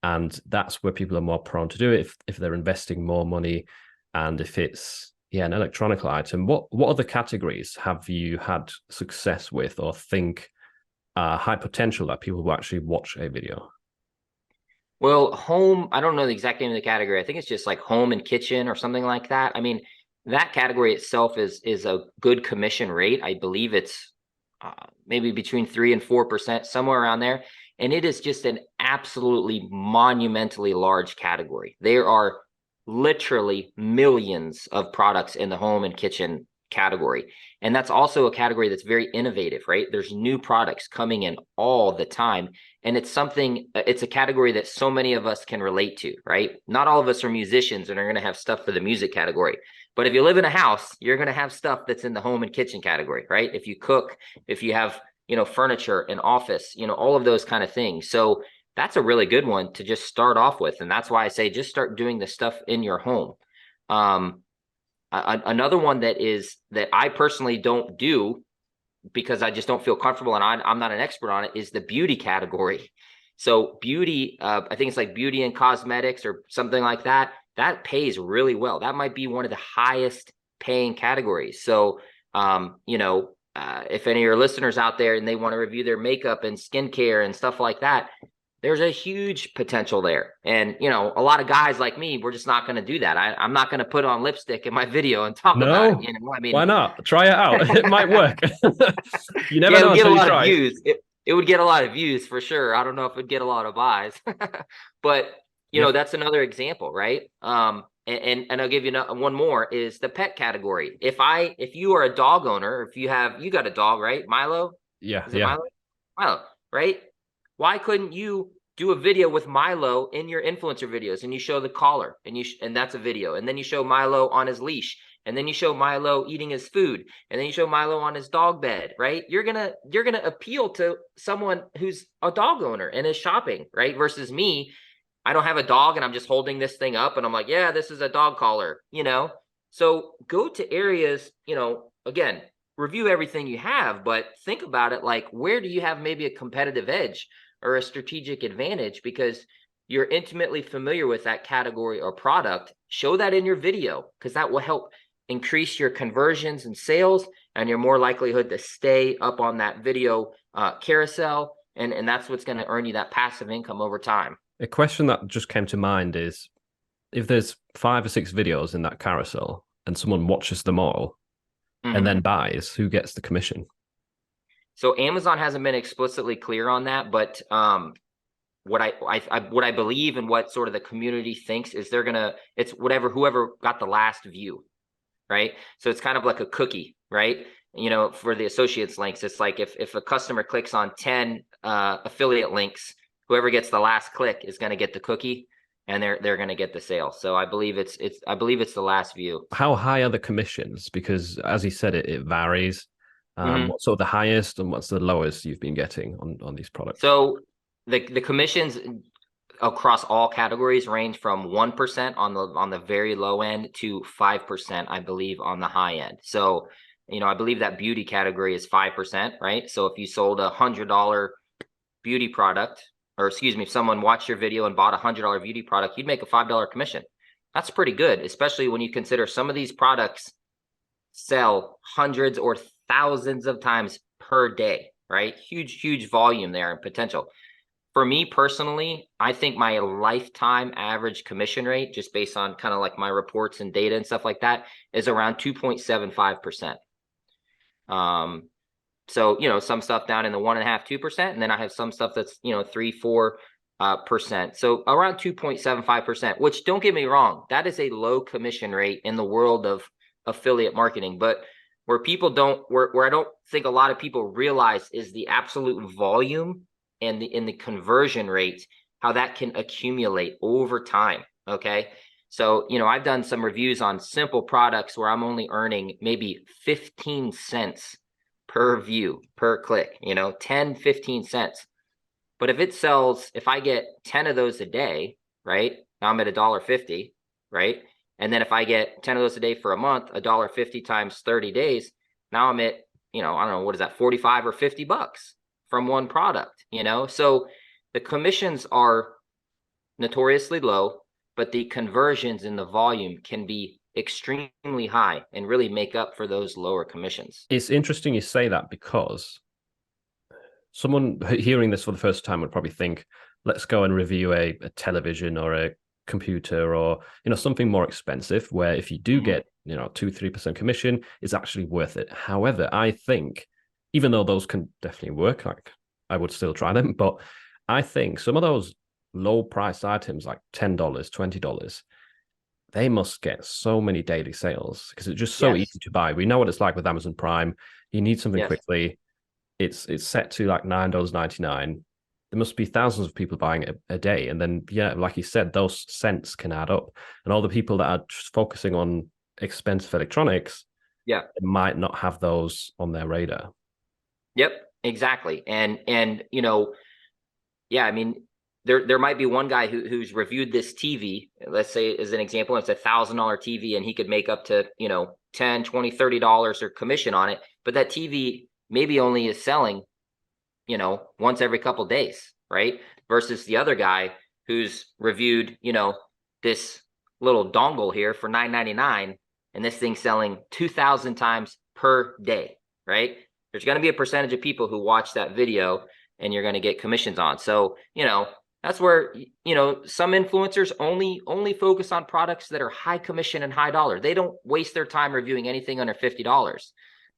And that's where people are more prone to do it if they're investing more money and if it's an electronic item. What other categories have you had success with or think high potential that people will actually watch a video? Well, home, I don't know the exact name of the category. I think it's just like home and kitchen or something like that. I mean, that category itself is a good commission rate. I believe it's maybe between 3 and 4%, somewhere around there. And it is just an absolutely monumentally large category. There are literally millions of products in the home and kitchen category. And that's also a category that's very innovative, right? There's new products coming in all the time. And it's a category that so many of us can relate to, right? Not all of us are musicians and are going to have stuff for the music category. But if you live in a house, you're going to have stuff that's in the home and kitchen category, right? If you cook, if you have, furniture and office, all of those kind of things. So that's a really good one to just start off with. And that's why I say just start doing the stuff in your home. Another one that I personally don't do because I just don't feel comfortable and I'm not an expert on it is the beauty category. So beauty, I think it's like beauty and cosmetics or something like that. That pays really well. That might be one of the highest paying categories. So, if any of your listeners out there and they want to review their makeup and skincare and stuff like that, there's a huge potential there. And, a lot of guys like me, we're just not going to do that. I'm not going to put on lipstick in my video and talk about it. No, I mean, why not? Try it out. It might work. You never yeah, it know would get a until you lot of try. views. It would get a lot of views for sure. I don't know if it'd get a lot of buys, but Yeah, that's another example, right? And I'll give you one more is the pet category. If you are a dog owner, if you got a dog, right? Milo, yeah, is it yeah. Milo? Milo, right? Why couldn't you do a video with Milo in your influencer videos and you show the collar and that's a video, and then you show Milo on his leash, and then you show Milo eating his food, and then you show Milo on his dog bed, right? You're gonna appeal to someone who's a dog owner and is shopping, right? Versus me, I don't have a dog and I'm just holding this thing up and I'm like, yeah, this is a dog collar. So go to areas, again, review everything you have, but think about it like, where do you have maybe a competitive edge or a strategic advantage because you're intimately familiar with that category or product? Show that in your video because that will help increase your conversions and sales and your more likelihood to stay up on that video carousel. And that's what's going to earn you that passive income over time. A question that just came to mind is if there's 5 or 6 videos in that carousel and someone watches them all and Mhm. then buys, who gets the commission? So Amazon hasn't been explicitly clear on that, but what I believe and what sort of the community thinks is it's whoever got the last view, right? So it's kind of like a cookie, right? For the associates links, it's like if a customer clicks on 10 affiliate links, whoever gets the last click is going to get the cookie, and they're going to get the sale. So I believe it's the last view. How high are the commissions? Because as he said, it varies. Mhm. What's sort of the highest and what's the lowest you've been getting on these products? So the commissions across all categories range from 1% on the very low end to 5%, I believe, on the high end. So, I believe that beauty category is 5%, right? So if you sold $100 beauty product, or excuse me, if someone watched your video and bought $100 beauty product, you'd make a $5 commission. That's pretty good, especially when you consider some of these products sell hundreds or thousands of times per day, right? Huge volume there and potential. For me personally, I think my lifetime average commission rate, just based on kind of like my reports and data and stuff like that, is around 2.75%. Um, so, some stuff down in the 1.5%, 2%, and then I have some stuff that's, 3, 4%. So around 2.75%, which, don't get me wrong, that is a low commission rate in the world of affiliate marketing. But where I don't think a lot of people realize is the absolute volume and the conversion rate, how that can accumulate over time. Okay. So, I've done some reviews on simple products where I'm only earning maybe 15 cents per view, per click, 10, 15 cents. But if I get 10 of those a day, right? Now I'm at $1.50, right? And then if I get 10 of those a day for a month, $1.50 times 30 days, now I'm at, I don't know, what is that, 45 or $50 from one product. So the commissions are notoriously low, but the conversions in the volume can be extremely high and really make up for those lower commissions. It's interesting you say that because someone hearing this for the first time would probably think, let's go and review a television or a computer or something more expensive where if you do get 2-3% commission, it's actually worth it. However, I think even though those can definitely work, like I would still try them, but I think some of those low price items like $10, $20, they must get so many daily sales because it's just so Yes. easy to buy. We know what it's like with Amazon Prime. You need something Yes. quickly. It's set to like $9.99. There must be thousands of people buying it a day. And then, yeah, like you said, those cents can add up. And all the people that are just focusing on expensive electronics Yeah. might not have those on their radar. Yep, exactly. And yeah, I mean, there might be one guy who's reviewed this TV, let's say as an example, it's $1,000 TV, and he could make up to, 10, 20, $30 or commission on it. But that TV maybe only is selling, once every couple days, right? Versus the other guy who's reviewed, this little dongle here for $9.99, and this thing's selling 2,000 times per day, right? There's going to be a percentage of people who watch that video and you're going to get commissions on. So, that's where, some influencers only focus on products that are high commission and high dollar. They don't waste their time reviewing anything under $50.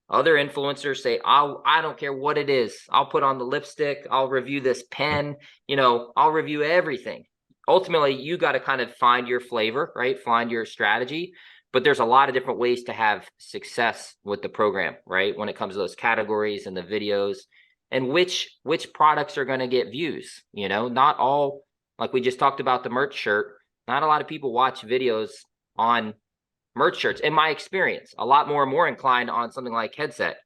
Other influencers say, I don't care what it is. I'll put on the lipstick. I'll review this pen. I'll review everything. Ultimately, you got to kind of find your flavor, right? Find your strategy. But there's a lot of different ways to have success with the program, right? When it comes to those categories and the videos and which products are going to get views. Not all, like we just talked about the merch shirt. Not a lot of people watch videos on merch shirts. In my experience, a lot more inclined on something like headset.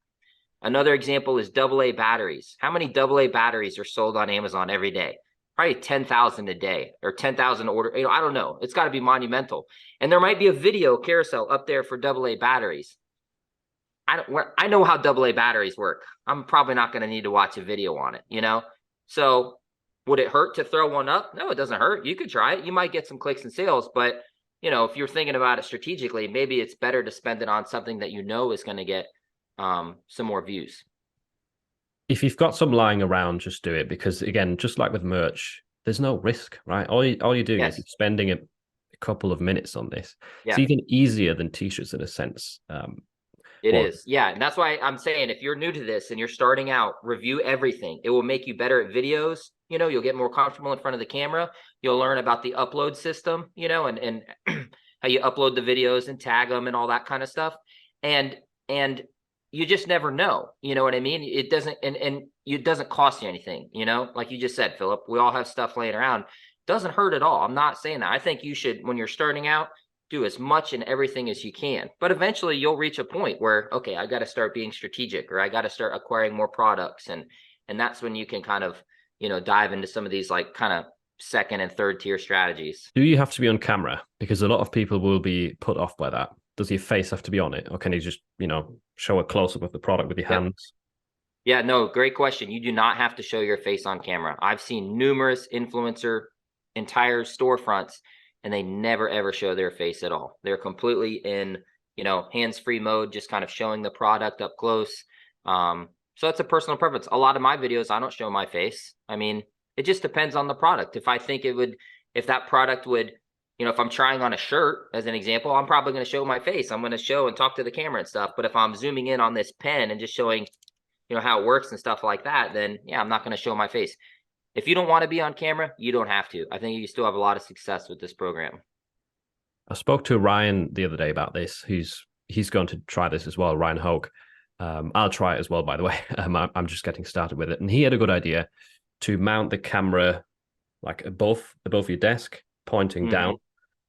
Another example is AA batteries. How many AA batteries are sold on Amazon every day? Probably 10,000 a day or 10,000 order. I don't know. It's got to be monumental. And there might be a video carousel up there for AA batteries. I know how AA batteries work. I'm probably not going to need to watch a video on it. So would it hurt to throw one up? No, it doesn't hurt. You could try it. You might get some clicks and sales, but if you're thinking about it strategically, maybe it's better to spend it on something that is going to get some more views. If you've got some lying around, just do it because again, just like with merch, there's no risk, right? All you're doing is Yes. you're spending a couple of minutes on this. It's Yeah. even easier than t-shirts in a sense. It But is. Yeah. And that's why I'm saying if you're new to this and you're starting out, review everything. It will make you better at videos. You'll get more comfortable in front of the camera. You'll learn about the upload system, and how you upload the videos and tag them and all that kind of stuff. And you just never know. You know what I mean? It doesn't and it doesn't cost you anything, like you just said, Philip. We all have stuff laying around. Doesn't hurt at all. I'm not saying that. I think you should, when you're starting out, do as much and everything as you can. But eventually you'll reach a point where, okay, I got to start being strategic, or I got to start acquiring more products. And that's when you can kind of, dive into some of these like kind of second and third tier strategies. do you have to be on camera? Because a lot of people will be put off by that. Does your face have to be on it? Or can you just, show a close up of the product with your Yep. hands? Yeah, no, great question. You do not have to show your face on camera. I've seen numerous influencer entire storefronts, and they never ever show their face at all. They're completely in, hands-free mode, just kind of showing the product up close. So it's a personal preference. A lot of my videos, I don't show my face. I mean, it just depends on the product. If I think if that product would, if I'm trying on a shirt, as an example, I'm probably going to show my face. I'm going to show and talk to the camera and stuff. But if I'm zooming in on this pen and just showing, how it works and stuff like that, then yeah, I'm not going to show my face. If you don't want to be on camera, you don't have to. I think you still have a lot of success with this program. I spoke to Ryan the other day about this. He's going to try this as well, Ryan Hoke. I'll try it as well, by the way. I'm just getting started with it. And he had a good idea to mount the camera like above your desk, pointing down.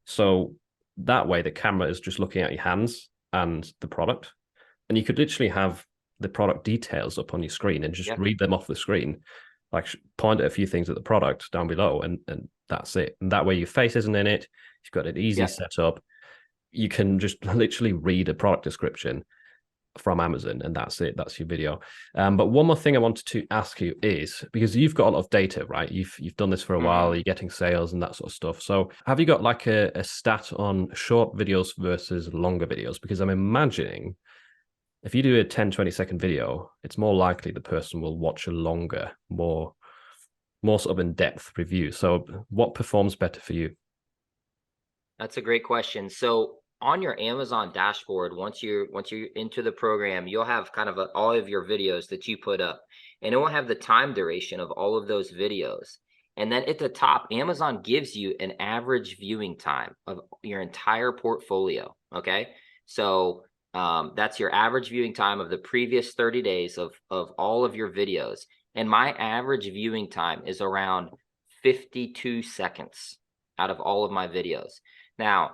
So that way the camera is just looking at your hands and the product. And you could literally have the product details up on your screen and just read them off the screen. Like point at a few things at the product down below, and that's it. And that way your face isn't in it. You've got it easy set up. You can just literally read a product description from Amazon, and that's it. That's your video. But one more thing I wanted to ask you is, because you've got a lot of data, right? You've done this for a while. You're getting sales and that sort of stuff. So have you got like a stat on short videos versus longer videos? Because I'm imagining if you do a 10, 20-second video, it's more likely the person will watch a longer, more sort of in-depth review. So what performs better for you? That's a great question. So on your Amazon dashboard, once you're into the program, you'll have kind of all of your videos that you put up, and it will have the time duration of all of those videos. And then at the top, Amazon gives you an average viewing time of your entire portfolio. Okay. So that's your average viewing time of the previous 30 days of all of your videos. And my average viewing time is around 52 seconds out of all of my videos. Now,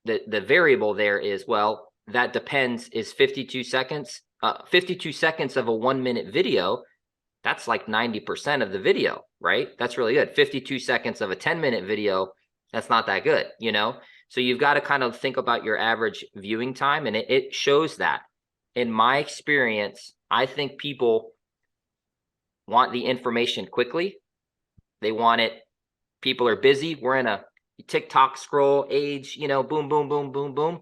the variable there is, well, that depends. Is 52 seconds, 52 seconds of a 1 minute video, that's like 90% of the video, right? That's really good. 52 seconds of a 10-minute video, that's not that good, So you've got to kind of think about your average viewing time, and it shows that. In my experience, I think people want the information quickly. They want it. People are busy. We're in a TikTok scroll age, boom, boom, boom, boom, boom.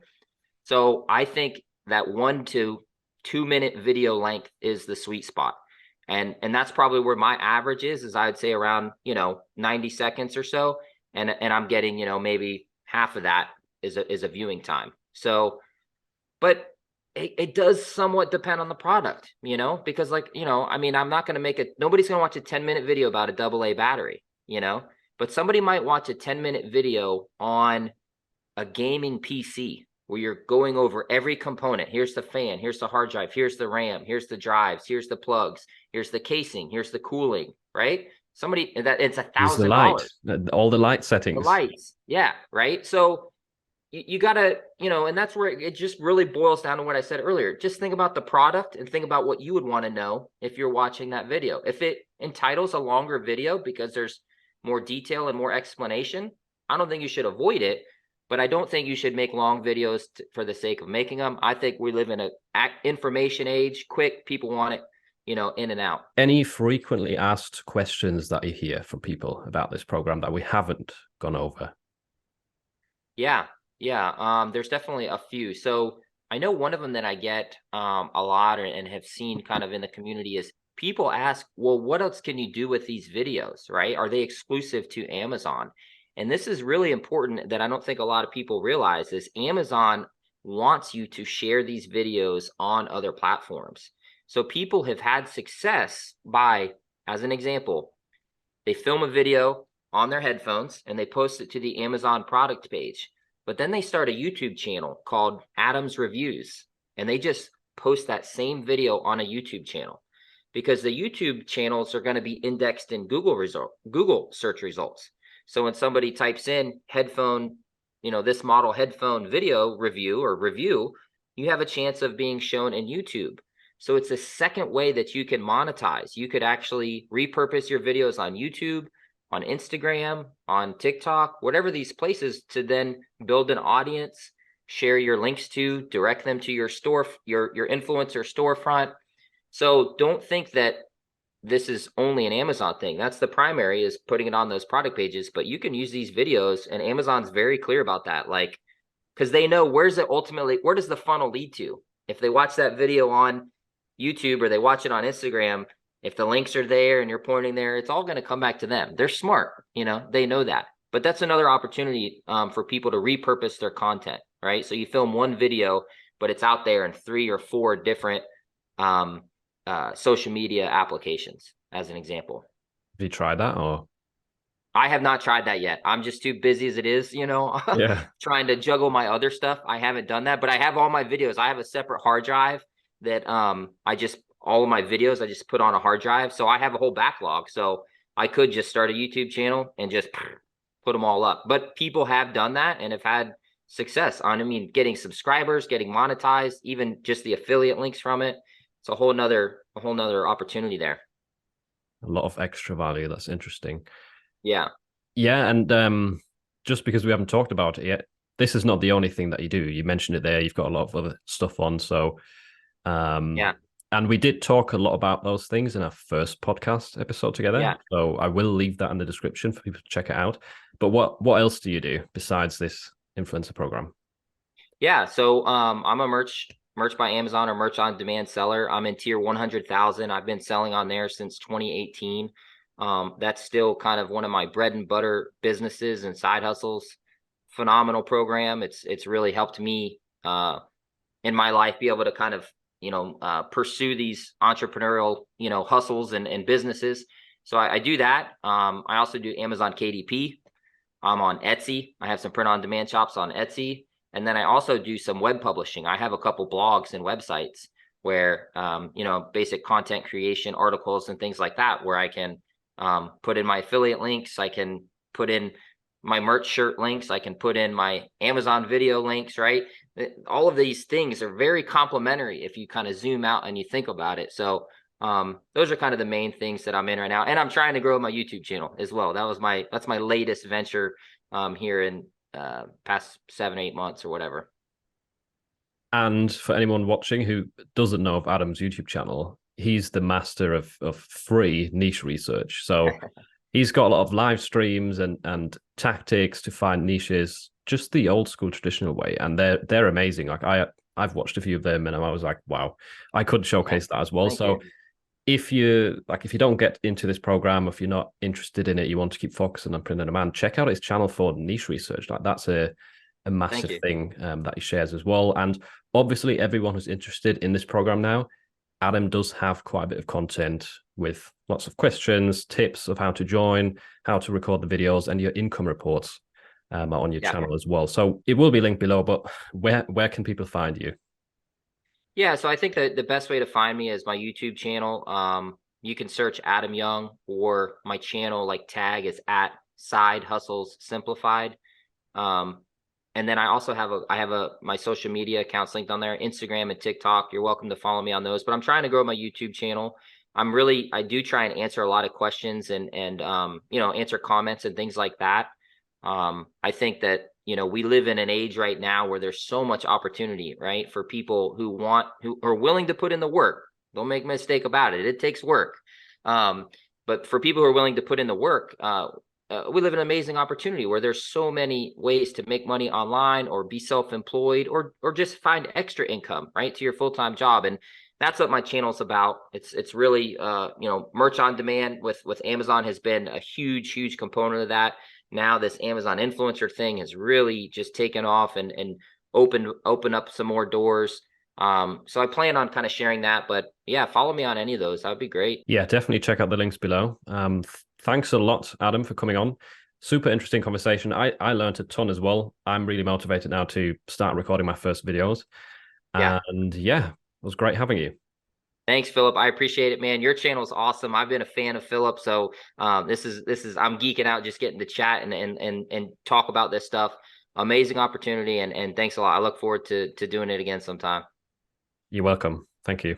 So I think that 1 to 2 minute video length is the sweet spot. And that's probably where my average is I would say around, 90 seconds or so. And I'm getting, maybe half of that is a viewing time. So, but it does somewhat depend on the product, because I mean, I'm not going to nobody's going to watch a 10-minute video about a AA battery, but somebody might watch a 10-minute video on a gaming PC where you're going over every component. Here's the fan, here's the hard drive, here's the RAM, here's the drives, here's the plugs, here's the casing, here's the cooling, right? Somebody that it's $1,000. All the light settings. The lights. Yeah, right. So you gotta, and that's where it just really boils down to what I said earlier. Just think about the product and think about what you would want to know if you're watching that video. If it entitles a longer video because there's more detail and more explanation, I don't think you should avoid it, but I don't think you should make long videos for the sake of making them. I think we live in an information age, quick, people want it, in and out. Any frequently asked questions that you hear from people about this program that we haven't gone over? Yeah. There's definitely a few. So I know one of them that I get a lot and have seen kind of in the community is people ask, well, what else can you do with these videos, right? Are they exclusive to Amazon? And this is really important that I don't think a lot of people realize is Amazon wants you to share these videos on other platforms. So people have had success by, as an example, they film a video on their headphones and they post it to the Amazon product page. But then they start a YouTube channel called Adam's Reviews, and they just post that same video on a YouTube channel because the YouTube channels are going to be indexed in Google search results. So when somebody types in headphone, this model headphone video review, you have a chance of being shown in YouTube. So it's a second way that you can monetize. You could actually repurpose your videos on YouTube, on Instagram, on TikTok, whatever these places, to then build an audience, share your links to, direct them to your store, your influencer storefront. So don't think that this is only an Amazon thing. That's the primary, is putting it on those product pages, but you can use these videos, and Amazon's very clear about that. Like, because they know where does the funnel lead to? If they watch that video on YouTube or they watch it on Instagram, if the links are there and you're pointing there, it's all going to come back to them. They're smart, they know that. But that's another opportunity for people to repurpose their content, right? So you film one video, but it's out there in 3 or 4 different social media applications, as an example. Have you tried that, or? I have not tried that yet. I'm just too busy as it is, Yeah. trying to juggle my other stuff. I haven't done that, but I have all my videos. I have a separate hard drive that all of my videos I just put on a hard drive. So I have a whole backlog. So I could just start a YouTube channel and just put them all up. But people have done that and have had success on, getting subscribers, getting monetized, even just the affiliate links from it. It's a whole nother opportunity there. A lot of extra value. That's interesting. Yeah. Yeah. And just because we haven't talked about it yet, this is not the only thing that you do. You mentioned it there. You've got a lot of other stuff on. So, yeah. And we did talk a lot about those things in our first podcast episode together. Yeah. So I will leave that in the description for people to check it out. But what else do you do besides this influencer program? Yeah. So I'm a merch by Amazon or merch on demand seller. I'm in tier 100,000. I've been selling on there since 2018. That's still kind of one of my bread and butter businesses and side hustles. Phenomenal program. It's really helped me in my life be able to kind of pursue these entrepreneurial hustles and businesses. So I do that. I also do Amazon KDP. I'm on Etsy. I have some print on demand shops on Etsy. And then I also do some web publishing. I have a couple blogs and websites where, basic content creation, articles and things like that, where I can put in my affiliate links. I can put in my merch shirt links. I can put in my Amazon video links, right? All of these things are very complementary if you kind of zoom out and you think about it. So those are kind of the main things that I'm in right now. And I'm trying to grow my YouTube channel as well. That's my latest venture here in past 7-8 months or whatever. And for anyone watching who doesn't know of Adam's YouTube channel, he's the master of free niche research. So he's got a lot of live streams and tactics to find niches, just the old school traditional way. And they're amazing. Like I've watched a few of them and I was like, wow, I could showcase that as well. Thank so you. if you don't get into this program, if you're not interested in it, you want to keep focusing on print on demand, check out his channel for niche research. Like that's a massive thing that he shares as well. And obviously everyone who's interested in this program now, Adam does have quite a bit of content with lots of questions, tips of how to join, how to record the videos, and your income reports on your channel as well. So it will be linked below, but where can people find you? Yeah, so I think that the best way to find me is my YouTube channel. You can search Adam Young, or my channel tag is at Side Hustles Simplified. And then I also have my social media accounts linked on there, Instagram and TikTok. You're welcome to follow me on those. But I'm trying to grow my YouTube channel. I do try and answer a lot of questions and answer comments and things like that. I think that we live in an age right now where there's so much opportunity, right, for people who are willing to put in the work. Don't make a mistake about it. It takes work. But for people who are willing to put in the work, we live in an amazing opportunity where there's so many ways to make money online or be self-employed or just find extra income, right, to your full-time job. And that's what my channel's about. It's really, merch on demand with Amazon has been a huge component of that. now this Amazon influencer thing has really just taken off and opened up some more doors. So I plan on kind of sharing that, but yeah, follow me on any of those. That would be great. Yeah, definitely check out the links below. Thanks a lot, Adam, for coming on. Super interesting conversation. I learned a ton as well. I'm really motivated now to start recording my first videos. Yeah. And yeah, it was great having you. Thanks, Philip. I appreciate it, man. Your channel is awesome. I've been a fan of Philip, so this is I'm geeking out just getting to chat and talk about this stuff. Amazing opportunity, and thanks a lot. I look forward to doing it again sometime. You're welcome. Thank you.